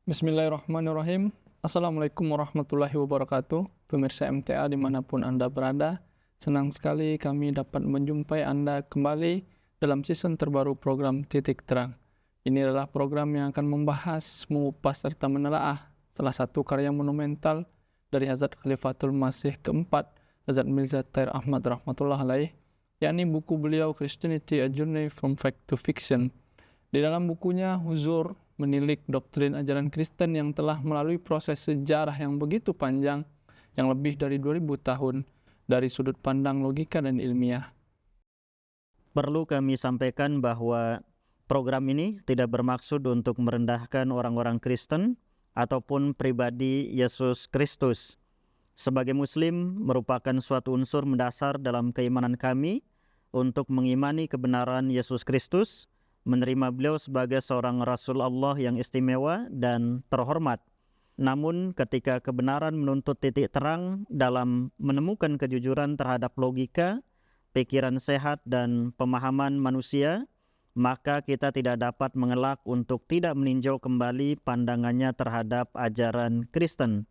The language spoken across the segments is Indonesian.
Bismillahirrahmanirrahim. Assalamualaikum warahmatullahi wabarakatuh. Pemirsa MTA dimanapun Anda berada, senang sekali kami dapat menjumpai Anda kembali dalam season terbaru program Titik Terang. Ini adalah program yang akan membahas, mengupas, serta menelaah salah satu karya monumental dari Hazrat Khalifatul Masih keempat, Hazrat Mirza Tahir Ahmad rahmatullah alaih, yakni buku beliau Christianity, A Journey from Fact to Fiction. Di dalam bukunya, Huzur menilik doktrin ajaran Kristen yang telah melalui proses sejarah yang begitu panjang, yang lebih dari 2000 tahun, dari sudut pandang logika dan ilmiah. Perlu kami sampaikan bahwa program ini tidak bermaksud untuk merendahkan orang-orang Kristen ataupun pribadi Yesus Kristus. Sebagai Muslim, merupakan suatu unsur mendasar dalam keimanan kami untuk mengimani kebenaran Yesus Kristus, menerima beliau sebagai seorang Rasul Allah yang istimewa dan terhormat. Namun ketika kebenaran menuntut titik terang dalam menemukan kejujuran terhadap logika, pikiran sehat dan pemahaman manusia, maka kita tidak dapat mengelak untuk tidak meninjau kembali pandangannya terhadap ajaran Kristen.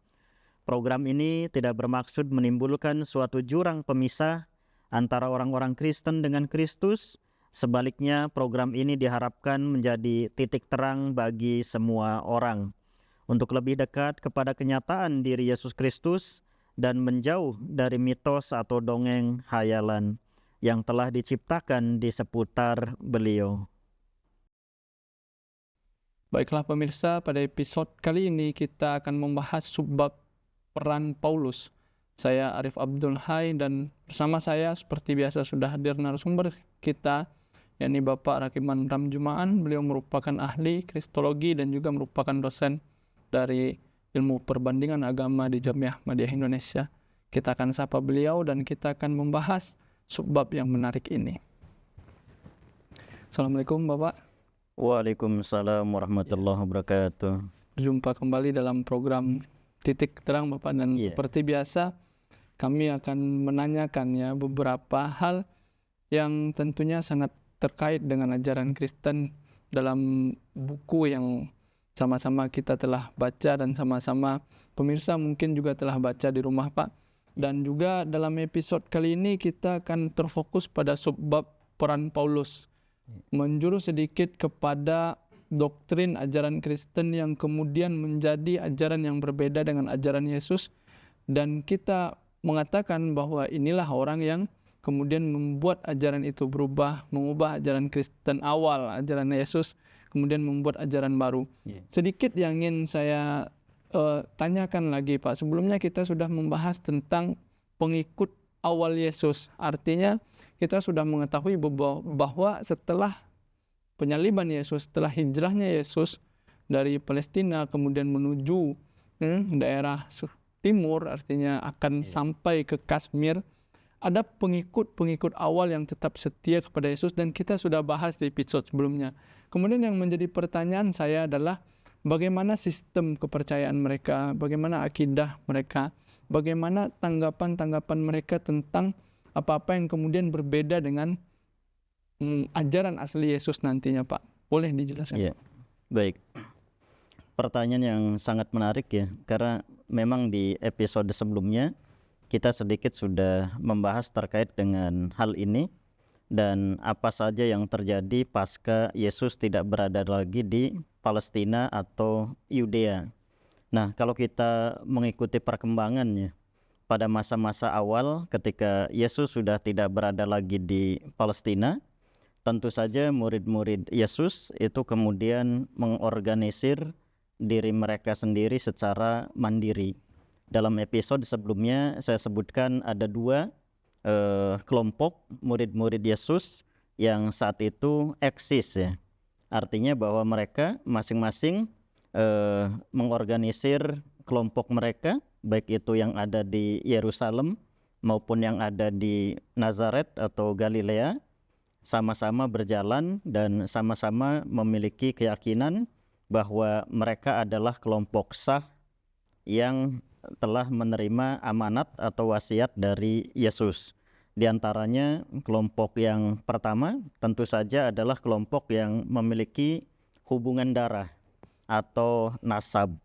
Program ini tidak bermaksud menimbulkan suatu jurang pemisah antara orang-orang Kristen dengan Kristus. Sebaliknya, program ini diharapkan menjadi titik terang bagi semua orang untuk lebih dekat kepada kenyataan diri Yesus Kristus dan menjauh dari mitos atau dongeng hayalan yang telah diciptakan di seputar beliau. Baiklah pemirsa, pada episode kali ini kita akan membahas subbab peran Paulus. Saya Arif Abdul Hai dan bersama saya seperti biasa sudah hadir narasumber kita, yakni Bapak Rakiman Ramjumaan. Beliau merupakan ahli kristologi dan juga merupakan dosen dari ilmu perbandingan agama di Jamiah Ahmadiyah Indonesia. Kita akan sapa beliau dan kita akan membahas subbab yang menarik ini. Assalamualaikum Bapak. Waalaikumsalam warahmatullahi wabarakatuh. Berjumpa kembali dalam program Titik Terang Bapak, dan seperti biasa kami akan menanyakan ya beberapa hal yang tentunya sangat terkait dengan ajaran Kristen dalam buku yang sama-sama kita telah baca dan sama-sama pemirsa mungkin juga telah baca di rumah Pak. Dan juga dalam episode kali ini kita akan terfokus pada subbab peran Paulus, menjurus sedikit kepada doktrin ajaran Kristen yang kemudian menjadi ajaran yang berbeda dengan ajaran Yesus, dan kita mengatakan bahwa inilah orang yang kemudian membuat ajaran itu berubah, mengubah ajaran Kristen awal, ajaran Yesus, kemudian membuat ajaran baru. Sedikit yang ingin saya tanyakan lagi Pak. Sebelumnya kita sudah membahas tentang pengikut awal Yesus. Artinya kita sudah mengetahui bahwa setelah penyaliban Yesus, setelah hijrahnya Yesus dari Palestina kemudian menuju daerah timur, artinya akan sampai ke Kashmir, ada pengikut-pengikut awal yang tetap setia kepada Yesus, dan kita sudah bahas di episode sebelumnya. Kemudian yang menjadi pertanyaan saya adalah bagaimana sistem kepercayaan mereka, bagaimana akidah mereka, bagaimana tanggapan-tanggapan mereka tentang apa-apa yang kemudian berbeda dengan ajaran asli Yesus nantinya Pak. Boleh dijelaskan? Iya, baik. Pertanyaan yang sangat menarik ya, karena memang di episode sebelumnya kita sedikit sudah membahas terkait dengan hal ini dan apa saja yang terjadi pasca Yesus tidak berada lagi di Palestina atau Yudea. Nah, kalau kita mengikuti perkembangannya pada masa-masa awal ketika Yesus sudah tidak berada lagi di Palestina, tentu saja murid-murid Yesus itu kemudian mengorganisir diri mereka sendiri secara mandiri. Dalam episode sebelumnya saya sebutkan ada dua kelompok murid-murid Yesus yang saat itu eksis ya. Artinya bahwa mereka masing-masing mengorganisir kelompok mereka, baik itu yang ada di Yerusalem maupun yang ada di Nazaret atau Galilea, sama-sama berjalan dan sama-sama memiliki keyakinan bahwa mereka adalah kelompok sah yang telah menerima amanat atau wasiat dari Yesus. Di antaranya kelompok yang pertama tentu saja adalah kelompok yang memiliki hubungan darah atau nasab.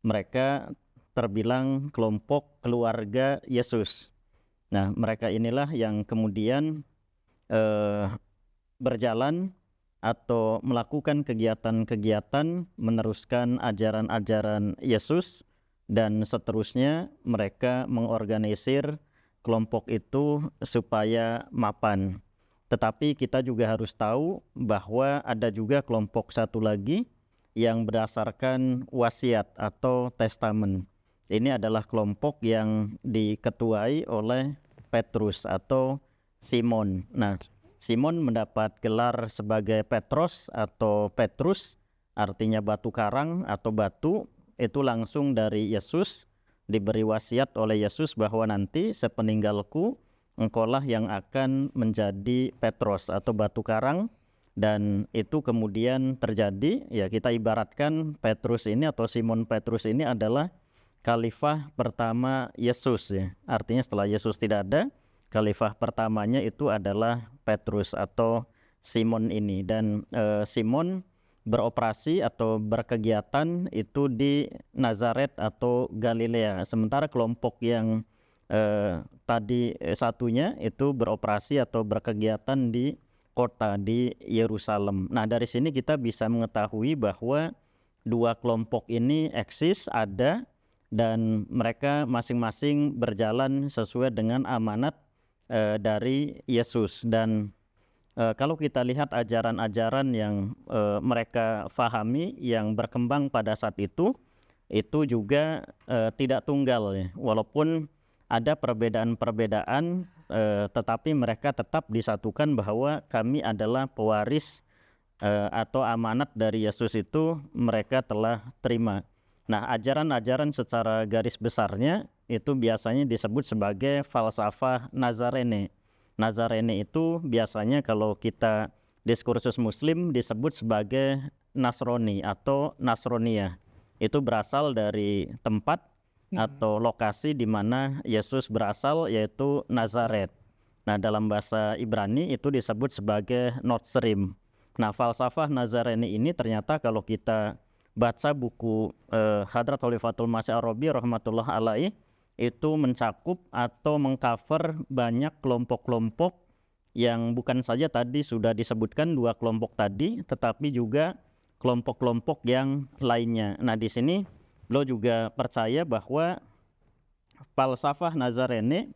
Mereka terbilang kelompok keluarga Yesus. Nah, mereka inilah yang kemudian berjalan atau melakukan kegiatan-kegiatan meneruskan ajaran-ajaran Yesus, dan seterusnya mereka mengorganisir kelompok itu supaya mapan. Tetapi kita juga harus tahu bahwa ada juga kelompok satu lagi yang berdasarkan wasiat atau testamen. Ini adalah kelompok yang diketuai oleh Petrus atau Simon. Nah, Simon mendapat gelar sebagai Petros atau Petrus, artinya batu karang atau batu, itu langsung dari Yesus, diberi wasiat oleh Yesus bahwa nanti sepeninggalku engkaulah yang akan menjadi Petros atau batu karang. Dan itu kemudian terjadi, ya kita ibaratkan Petrus ini atau Simon Petrus ini adalah khalifah pertama Yesus, ya. Artinya setelah Yesus tidak ada, khalifah pertamanya itu adalah Petrus atau Simon ini. Dan Simon beroperasi atau berkegiatan itu di Nazaret atau Galilea. Sementara kelompok yang tadi satunya itu beroperasi atau berkegiatan di kota di Yerusalem. Nah, dari sini kita bisa mengetahui bahwa dua kelompok ini eksis, ada, dan mereka masing-masing berjalan sesuai dengan amanat dari Yesus. Dan kalau kita lihat ajaran-ajaran yang mereka fahami, yang berkembang pada saat itu juga tidak tunggal, ya. Walaupun ada perbedaan-perbedaan, tetapi mereka tetap disatukan bahwa kami adalah pewaris atau amanat dari Yesus itu mereka telah terima. Nah, ajaran-ajaran secara garis besarnya itu biasanya disebut sebagai falsafah Nazarene. Nazarene itu biasanya kalau kita diskursus muslim disebut sebagai Nasrani atau Nasroniyah. Itu berasal dari tempat atau lokasi di mana Yesus berasal, yaitu Nazaret. Nah, dalam bahasa Ibrani itu disebut sebagai Notsrim. Nah, falsafah Nazarene ini ternyata kalau kita baca buku Hadrat Khalifatul Masih Ar-Rabi rahmatullah alaih, itu mencakup atau mengcover banyak kelompok-kelompok yang bukan saja tadi sudah disebutkan dua kelompok tadi, tetapi juga kelompok-kelompok yang lainnya. Nah, di sini beliau juga percaya bahwa falsafah Nazarene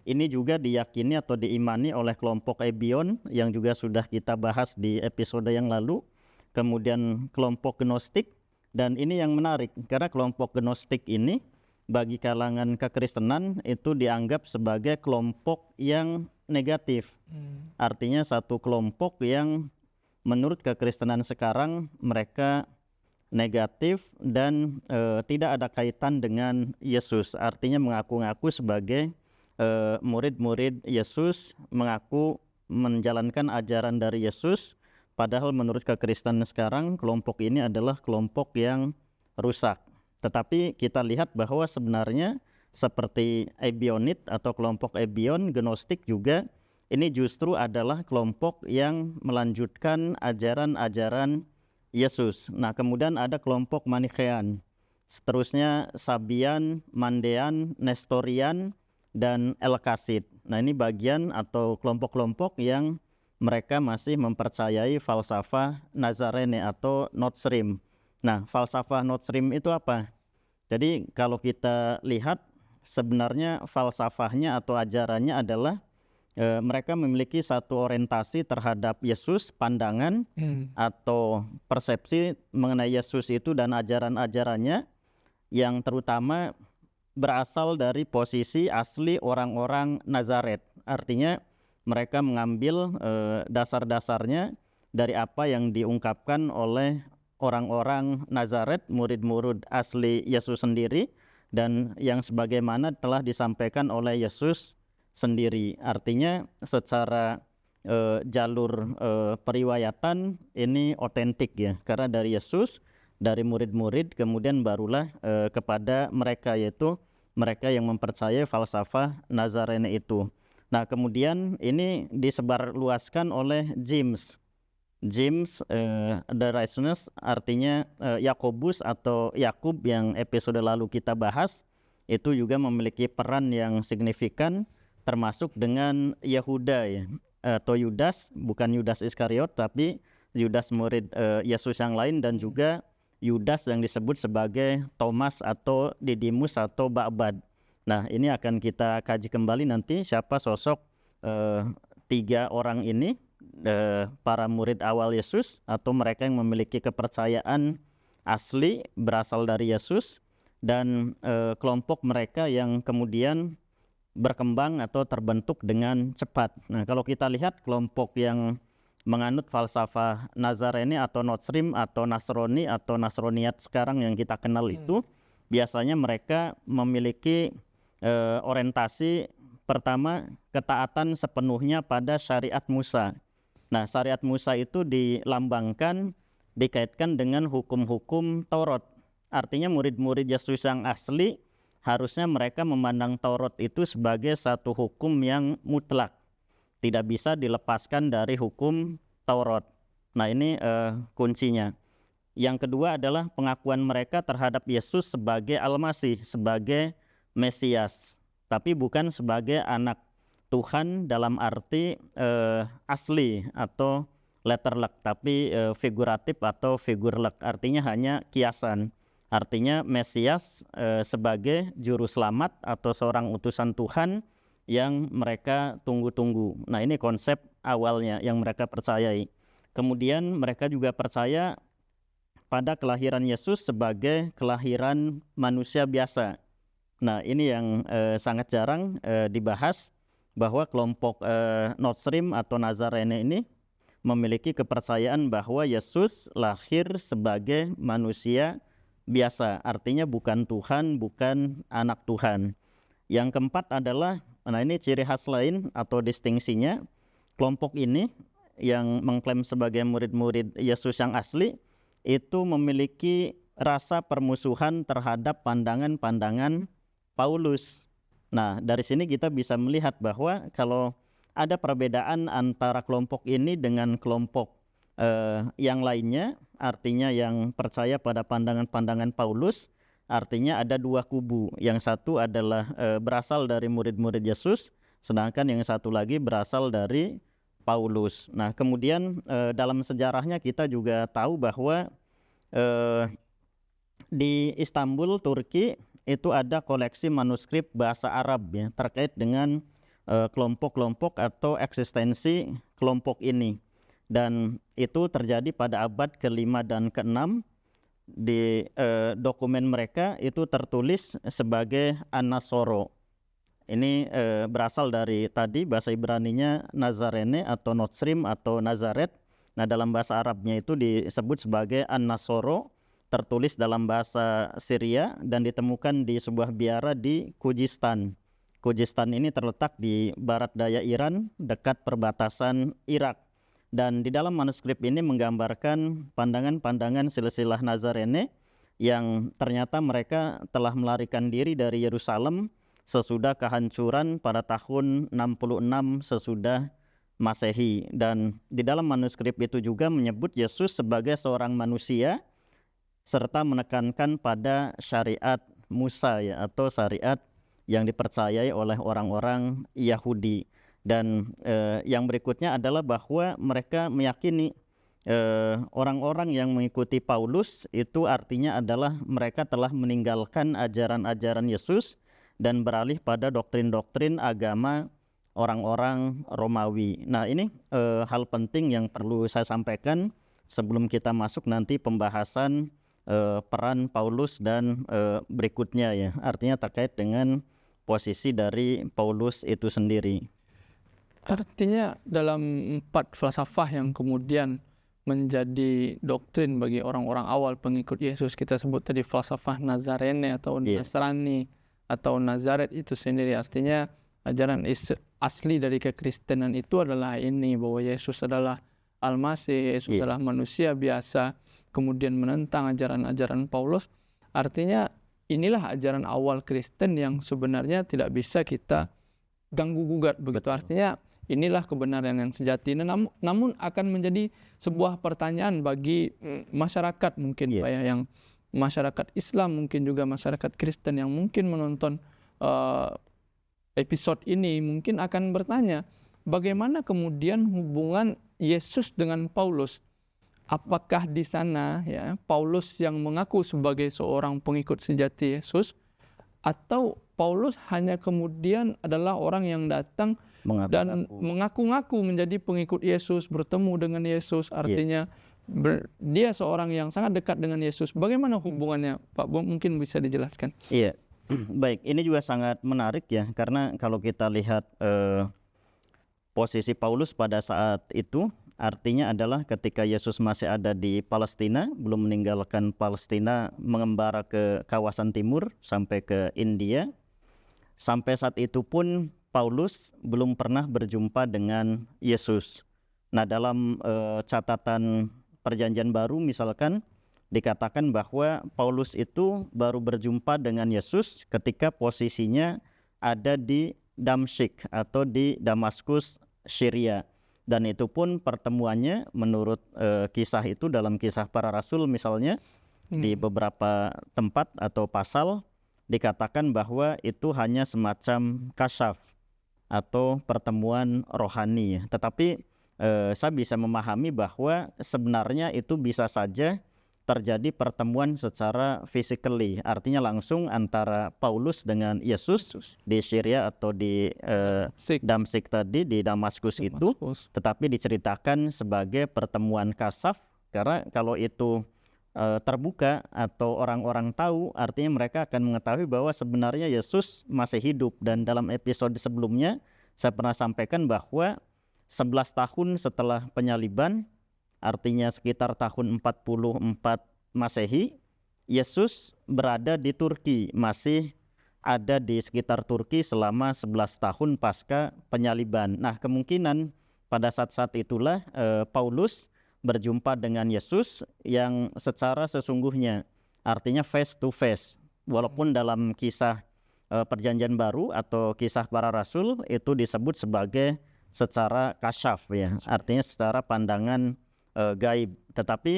ini juga diyakini atau diimani oleh kelompok Ebion yang juga sudah kita bahas di episode yang lalu. Kemudian kelompok Gnostik, dan ini yang menarik karena kelompok Gnostik ini bagi kalangan kekristenan itu dianggap sebagai kelompok yang negatif. Artinya satu kelompok yang menurut kekristenan sekarang mereka negatif dan tidak ada kaitan dengan Yesus. Artinya mengaku-ngaku sebagai murid-murid Yesus, mengaku menjalankan ajaran dari Yesus, padahal menurut kekristenan sekarang kelompok ini adalah kelompok yang rusak. Tetapi kita lihat bahwa sebenarnya seperti Ebionit atau kelompok Ebion, Gnostik juga ini justru adalah kelompok yang melanjutkan ajaran-ajaran Yesus. Nah, kemudian ada kelompok Manichean, seterusnya Sabian, Mandean, Nestorian, dan Elkasid. Nah, ini bagian atau kelompok-kelompok yang mereka masih mempercayai falsafah Nazarene atau Notsrim. Nah, falsafah Notsrim itu apa? Jadi kalau kita lihat sebenarnya falsafahnya atau ajarannya adalah mereka memiliki satu orientasi terhadap Yesus, pandangan atau persepsi mengenai Yesus itu dan ajaran-ajarannya yang terutama berasal dari posisi asli orang-orang Nazaret. Artinya mereka mengambil dasar-dasarnya dari apa yang diungkapkan oleh orang-orang Nazaret, murid-murid asli Yesus sendiri, dan yang sebagaimana telah disampaikan oleh Yesus sendiri. Artinya secara jalur periwayatan ini otentik, ya, karena dari Yesus, dari murid-murid, kemudian barulah kepada mereka, yaitu mereka yang mempercayai falsafah Nazarene itu. Nah, kemudian ini disebarluaskan oleh James. James the Rationus, artinya Yakobus atau Yakub yang episode lalu kita bahas, itu juga memiliki peran yang signifikan, termasuk dengan Yehuda ya, atau Yudas, bukan Yudas Iskariot tapi Yudas murid Yesus yang lain, dan juga Yudas yang disebut sebagai Thomas atau Didimus atau Ba'bad. Nah, ini akan kita kaji kembali nanti siapa sosok 3 orang ini, para murid awal Yesus atau mereka yang memiliki kepercayaan asli berasal dari Yesus, dan kelompok mereka yang kemudian berkembang atau terbentuk dengan cepat. Nah, kalau kita lihat kelompok yang menganut falsafah Nazarene atau Notrim atau Nasrani atau Nasroniat sekarang yang kita kenal itu, biasanya mereka memiliki orientasi pertama ketaatan sepenuhnya pada syariat Musa. Nah, syariat Musa itu dilambangkan, dikaitkan dengan hukum-hukum Taurat. Artinya murid-murid Yesus yang asli harusnya mereka memandang Taurat itu sebagai satu hukum yang mutlak, tidak bisa dilepaskan dari hukum Taurat. Nah, ini kuncinya. Yang kedua adalah pengakuan mereka terhadap Yesus sebagai Al-Masih, sebagai Mesias, tapi bukan sebagai anak Tuhan dalam arti asli atau letterlek, tapi figuratif atau figurlek, artinya hanya kiasan. Artinya Mesias sebagai juru selamat atau seorang utusan Tuhan yang mereka tunggu-tunggu. Nah, ini konsep awalnya yang mereka percayai. Kemudian mereka juga percaya pada kelahiran Yesus sebagai kelahiran manusia biasa. Nah, ini yang sangat jarang dibahas, bahwa kelompok Notrim atau Nazarene ini memiliki kepercayaan bahwa Yesus lahir sebagai manusia biasa, artinya bukan Tuhan, bukan anak Tuhan. Yang keempat adalah, nah ini ciri khas lain atau distingsinya, kelompok ini yang mengklaim sebagai murid-murid Yesus yang asli, itu memiliki rasa permusuhan terhadap pandangan-pandangan Paulus. Nah, dari sini kita bisa melihat bahwa kalau ada perbedaan antara kelompok ini dengan kelompok yang lainnya, artinya yang percaya pada pandangan-pandangan Paulus, artinya ada 2 kubu. Yang satu adalah berasal dari murid-murid Yesus, sedangkan yang satu lagi berasal dari Paulus. Nah, kemudian dalam sejarahnya kita juga tahu bahwa di Istanbul, Turki, itu ada koleksi manuskrip bahasa Arab ya, terkait dengan kelompok-kelompok atau eksistensi kelompok ini. Dan itu terjadi pada abad ke-5 dan ke-6. Di dokumen mereka itu tertulis sebagai An-Nasoro. Ini berasal dari tadi bahasa Ibraninya Nazarene atau Notrim atau Nazaret. Nah, dalam bahasa Arabnya itu disebut sebagai An-Nasoro, tertulis dalam bahasa Syria dan ditemukan di sebuah biara di Khuzestan. Khuzestan ini terletak di barat daya Iran, dekat perbatasan Irak. Dan di dalam manuskrip ini menggambarkan pandangan-pandangan silsilah Nazarene yang ternyata mereka telah melarikan diri dari Yerusalem sesudah kehancuran pada tahun 66 sesudah Masehi. Dan di dalam manuskrip itu juga menyebut Yesus sebagai seorang manusia serta menekankan pada syariat Musa ya, atau syariat yang dipercayai oleh orang-orang Yahudi. Dan yang berikutnya adalah bahwa mereka meyakini orang-orang yang mengikuti Paulus itu artinya adalah mereka telah meninggalkan ajaran-ajaran Yesus dan beralih pada doktrin-doktrin agama orang-orang Romawi. Nah, ini hal penting yang perlu saya sampaikan sebelum kita masuk nanti pembahasan peran Paulus dan berikutnya ya, artinya terkait dengan posisi dari Paulus itu sendiri. Artinya dalam 4 falsafah yang kemudian menjadi doktrin bagi orang-orang awal pengikut Yesus, kita sebut tadi falsafah Nazarene atau Nasrani atau Nazaret itu sendiri, artinya ajaran asli dari kekristenan itu adalah ini, bahwa Yesus adalah Al-Masih, Yesus adalah manusia biasa, kemudian menentang ajaran-ajaran Paulus. Artinya inilah ajaran awal Kristen yang sebenarnya tidak bisa kita ganggu-gugat begitu. Artinya inilah kebenaran yang sejati. Namun akan menjadi sebuah pertanyaan bagi masyarakat mungkin Pak ya, yang masyarakat Islam, mungkin juga masyarakat Kristen yang mungkin menonton episode ini mungkin akan bertanya, bagaimana kemudian hubungan Yesus dengan Paulus? Apakah di sana ya Paulus yang mengaku sebagai seorang pengikut sejati Yesus, atau Paulus hanya kemudian adalah orang yang datang dan mengaku-ngaku menjadi pengikut Yesus, bertemu dengan Yesus, artinya dia seorang yang sangat dekat dengan Yesus. Bagaimana hubungannya Pak? Mungkin bisa dijelaskan. Iya, baik, ini juga sangat menarik ya, karena kalau kita lihat posisi Paulus pada saat itu, artinya adalah ketika Yesus masih ada di Palestina, belum meninggalkan Palestina, mengembara ke kawasan timur sampai ke India. Sampai saat itu pun Paulus belum pernah berjumpa dengan Yesus. Nah, dalam catatan Perjanjian Baru misalkan dikatakan bahwa Paulus itu baru berjumpa dengan Yesus ketika posisinya ada di Damsyik atau di Damaskus, Syria. Dan itu pun pertemuannya menurut kisah itu dalam Kisah Para Rasul misalnya, di beberapa tempat atau pasal dikatakan bahwa itu hanya semacam kasyaf atau pertemuan rohani. Tetapi saya bisa memahami bahwa sebenarnya itu bisa saja terjadi pertemuan secara physically, artinya langsung antara Paulus dengan Yesus di Syria atau di Damsyik tadi, di Damaskus itu, tetapi diceritakan sebagai pertemuan kasaf, karena kalau itu terbuka atau orang-orang tahu, artinya mereka akan mengetahui bahwa sebenarnya Yesus masih hidup. Dan dalam episode sebelumnya saya pernah sampaikan bahwa 11 tahun setelah penyaliban, artinya sekitar tahun 44 Masehi, Yesus berada di Turki, masih ada di sekitar Turki selama 11 tahun pasca penyaliban. Nah, kemungkinan pada saat-saat itulah Paulus berjumpa dengan Yesus yang secara sesungguhnya, artinya face to face. Walaupun dalam kisah Perjanjian Baru atau Kisah Para Rasul itu disebut sebagai secara kasyaf ya, artinya secara pandangan gaib. Tetapi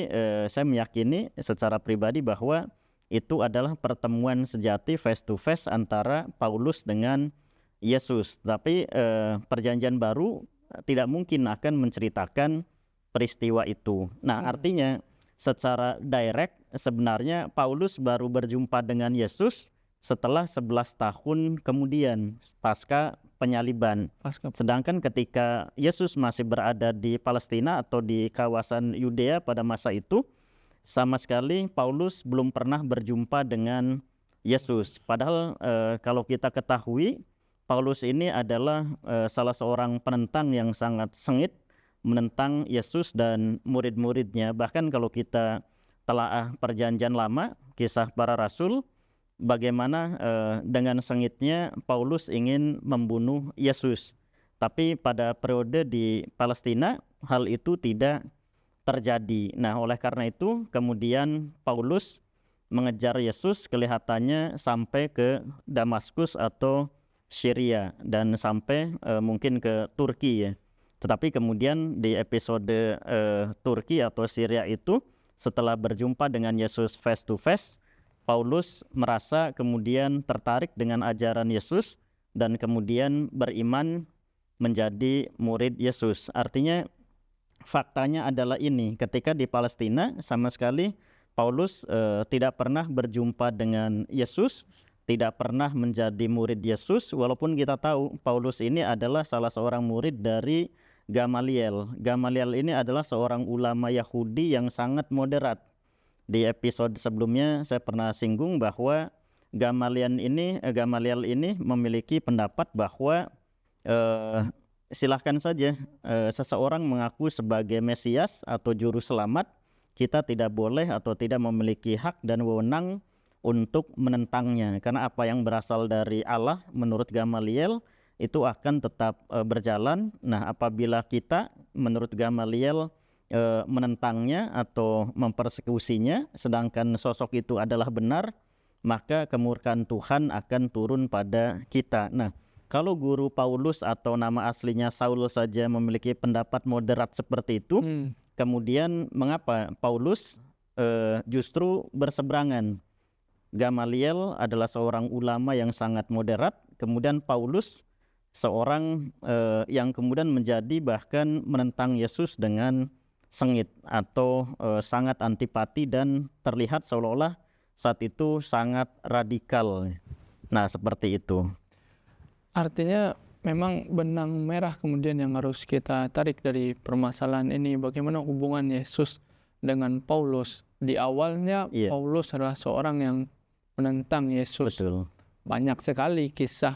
saya meyakini secara pribadi bahwa itu adalah pertemuan sejati face to face antara Paulus dengan Yesus. Tapi Perjanjian Baru tidak mungkin akan menceritakan peristiwa itu. Nah, artinya secara direct sebenarnya Paulus baru berjumpa dengan Yesus setelah 11 tahun kemudian pasca penyaliban. Sedangkan ketika Yesus masih berada di Palestina atau di kawasan Yudea pada masa itu, sama sekali Paulus belum pernah berjumpa dengan Yesus. Padahal kalau kita ketahui, Paulus ini adalah salah seorang penentang yang sangat sengit menentang Yesus dan murid-muridnya. Bahkan kalau kita telaah Perjanjian Lama, Kisah Para Rasul, bagaimana dengan sengitnya Paulus ingin membunuh Yesus. Tapi pada periode di Palestina hal itu tidak terjadi. Nah, oleh karena itu kemudian Paulus mengejar Yesus kelihatannya sampai ke Damaskus atau Syria dan sampai mungkin ke Turki ya. Tetapi kemudian di episode Turki atau Syria itu, setelah berjumpa dengan Yesus face to face, Paulus merasa kemudian tertarik dengan ajaran Yesus dan kemudian beriman menjadi murid Yesus. Artinya faktanya adalah ini, ketika di Palestina sama sekali Paulus tidak pernah berjumpa dengan Yesus, tidak pernah menjadi murid Yesus, walaupun kita tahu Paulus ini adalah salah seorang murid dari Gamaliel. Gamaliel ini adalah seorang ulama Yahudi yang sangat moderat. Di episode sebelumnya saya pernah singgung bahwa Gamaliel ini memiliki pendapat bahwa silahkan saja seseorang mengaku sebagai Mesias atau Juru Selamat, kita tidak boleh atau tidak memiliki hak dan wewenang untuk menentangnya. Karena apa yang berasal dari Allah menurut Gamaliel itu akan tetap berjalan. Nah, apabila kita menurut Gamaliel menentangnya atau mempersekusinya, sedangkan sosok itu adalah benar, maka kemurkaan Tuhan akan turun pada kita. Nah, kalau guru Paulus atau nama aslinya Saul saja memiliki pendapat moderat seperti itu, kemudian mengapa Paulus justru berseberangan? Gamaliel adalah seorang ulama yang sangat moderat, kemudian Paulus seorang yang kemudian menjadi bahkan menentang Yesus dengan sengit atau sangat antipati dan terlihat seolah-olah saat itu sangat radikal. Nah, seperti itu. Artinya memang benang merah kemudian yang harus kita tarik dari permasalahan ini, bagaimana hubungan Yesus dengan Paulus. Di awalnya Paulus adalah seorang yang menentang Yesus. Betul. Banyak sekali kisah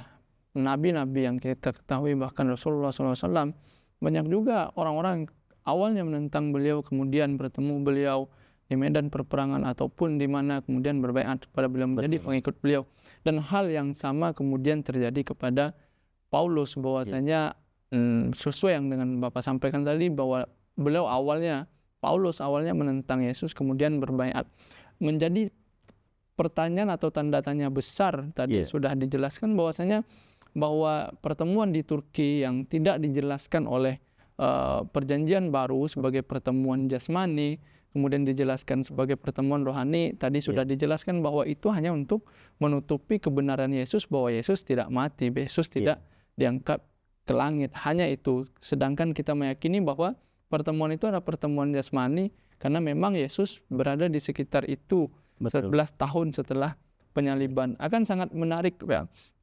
nabi-nabi yang kita ketahui, bahkan Rasulullah SAW. Banyak juga orang-orang awalnya menentang beliau, kemudian bertemu beliau di medan perperangan ataupun di mana kemudian berbaiat kepada beliau, menjadi pengikut beliau. Dan hal yang sama kemudian terjadi kepada Paulus, bahwasanya sesuai yang dengan Bapak sampaikan tadi, bahwa beliau Paulus awalnya menentang Yesus, kemudian berbaiat. Menjadi pertanyaan atau tanda tanya besar tadi sudah dijelaskan bahwa pertemuan di Turki yang tidak dijelaskan oleh perjanjian baru sebagai pertemuan jasmani, kemudian dijelaskan sebagai pertemuan rohani, tadi sudah dijelaskan bahwa itu hanya untuk menutupi kebenaran Yesus, bahwa Yesus tidak mati, Yesus tidak diangkat ke langit, hanya itu. Sedangkan kita meyakini bahwa pertemuan itu adalah pertemuan jasmani, karena memang Yesus berada di sekitar itu 11 tahun setelah penyaliban. Akan sangat menarik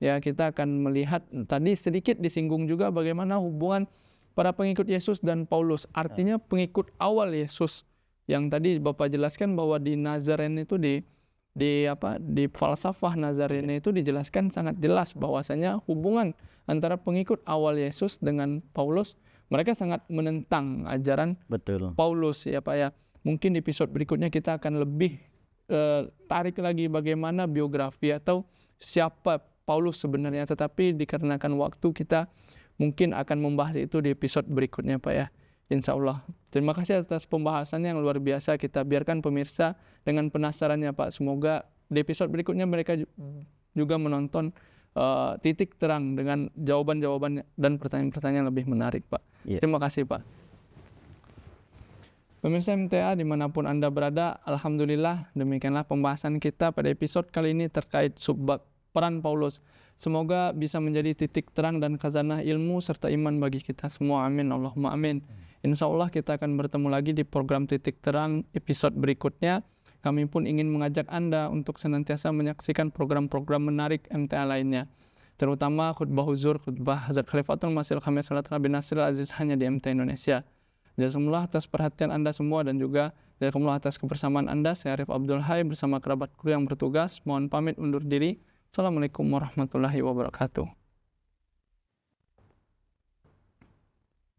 ya, kita akan melihat tadi sedikit disinggung juga bagaimana hubungan para pengikut Yesus dan Paulus. Artinya pengikut awal Yesus yang tadi Bapak jelaskan bahwa di Nazaren itu di falsafah Nazaren itu dijelaskan sangat jelas bahwasanya hubungan antara pengikut awal Yesus dengan Paulus, mereka sangat menentang ajaran Paulus ya Pak ya. Mungkin di episode berikutnya kita akan lebih tarik lagi bagaimana biografi atau siapa Paulus sebenarnya, tetapi dikarenakan waktu kita mungkin akan membahas itu di episode berikutnya Pak ya, insya Allah. Terima kasih atas pembahasannya yang luar biasa. Kita biarkan pemirsa dengan penasarannya Pak, semoga di episode berikutnya mereka juga menonton titik terang dengan jawaban-jawaban dan pertanyaan-pertanyaan lebih menarik Pak. Terima kasih Pak. Pemirsa MTA dimanapun Anda berada, Alhamdulillah demikianlah pembahasan kita pada episode kali ini terkait subbab peran Paulus. Semoga bisa menjadi titik terang dan khazanah ilmu serta iman bagi kita semua. Amin, Allahumma amin. Insya Allah kita akan bertemu lagi di program Titik Terang episode berikutnya. Kami pun ingin mengajak Anda untuk senantiasa menyaksikan program-program menarik MTA lainnya, terutama khutbah huzur, khutbah Hazrat Khalifatul Masih Khamis Salat Nabi Nasir Aziz hanya di MTA Indonesia. Jazakumullah atas perhatian Anda semua dan juga jazakumullah atas kebersamaan Anda. Saya Arif Abdul Hai bersama kerabat kru yang bertugas. Mohon pamit undur diri. Assalamualaikum warahmatullahi wabarakatuh.